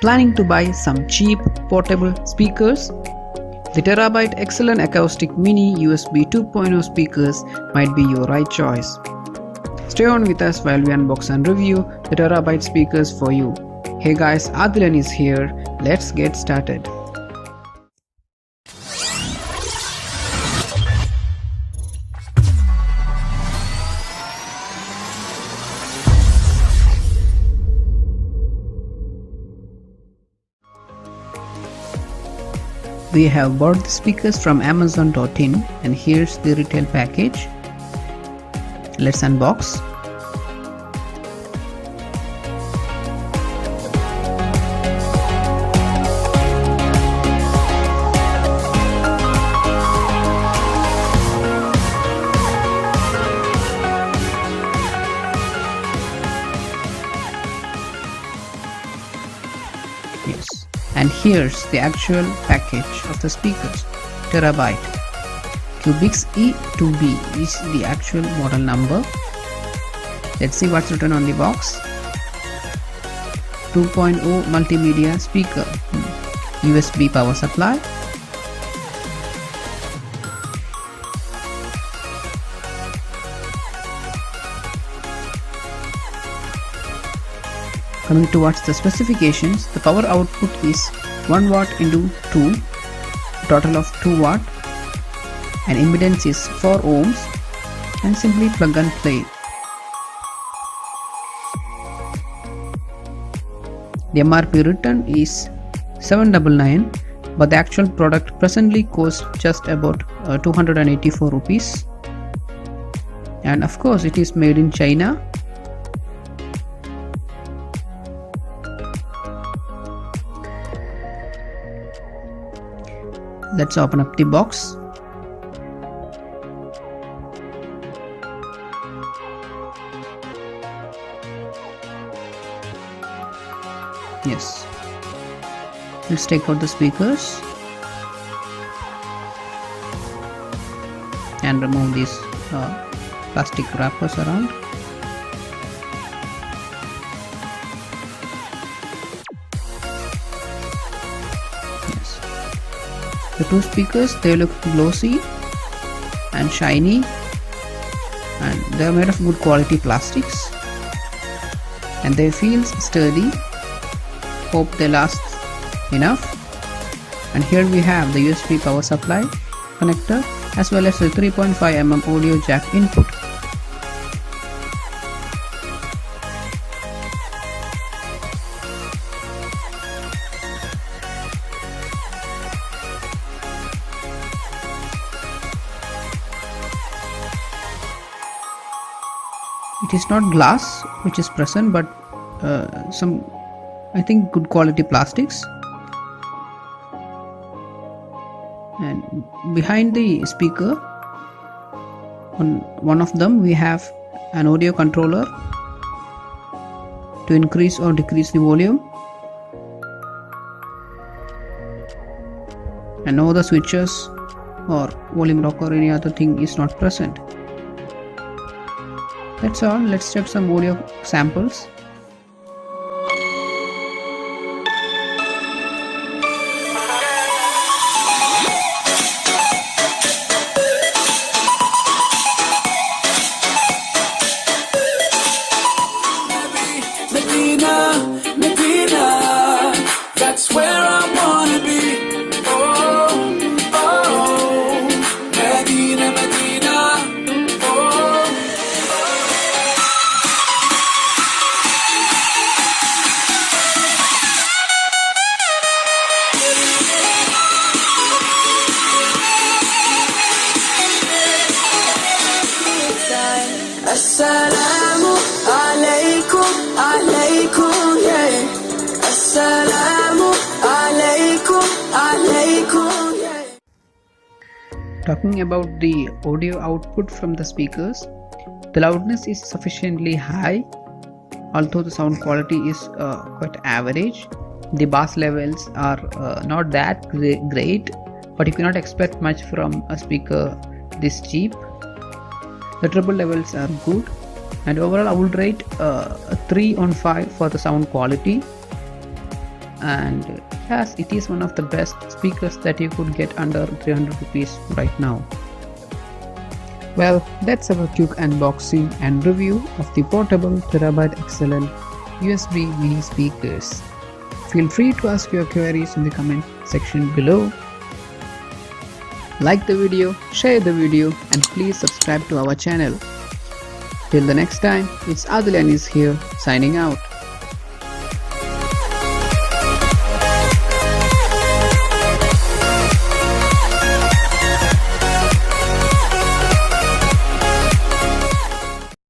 Planning to buy some cheap portable speakers? The Terabyte Excellent Acoustic Mini USB 2.0 speakers might be your right choice. Stay on with us while we unbox and review the Terabyte speakers for you. Hey guys, Adilan is here. Let's get started. We have bought the speakers from Amazon.in and here's the retail package. Let's unbox. Yes. And here's the actual package of the speakers. Terabyte Cubix E2B is the actual model number. Let's see what's written on the box. 2.0 multimedia speaker, USB power supply, coming towards the specifications, the power output is 1 watt into 2, total of 2 watt, and impedance is 4 ohms, and simply plug and play. The MRP written is 799, but the actual product presently costs just about 284 rupees, and of course it is made in China. Let's open up the box. Yes. Let's take out the speakers and remove these plastic wrappers around. The two speakers, they look glossy and shiny, and they are made of good quality plastics, and they feel sturdy. Hope they last enough. And here we have the USB power supply connector as well as the 3.5mm audio jack input. It is not glass which is present, but some, I think, good quality plastics. And behind the speaker, on one of them we have an audio controller to increase or decrease the volume, and no other switches or volume rock or any other thing is not present. That's all. Let's check some audio samples. Medina, that's where I wanna be. Oh, oh, Medina, Medina, oh. Assalamu alaikum, alaikum, yeah. Assalamu alaikum, alaikum, yeah. Talking about the audio output from the speakers, the loudness is sufficiently high, although the sound quality is quite average. The bass levels are not that great, but you cannot expect much from a speaker this cheap. The treble levels are good, and overall I would rate 3 on 5 for the sound quality. and yes, it is one of the best speakers that you could get under 300 rupees right now. Well, that's our quick unboxing and review of the portable Terabyte XLL USB Mini Speakers. Feel free to ask your queries in the comment section below. Like the video, share the video, and please subscribe to our channel. Till the next time, it's Adil Anis here, signing out.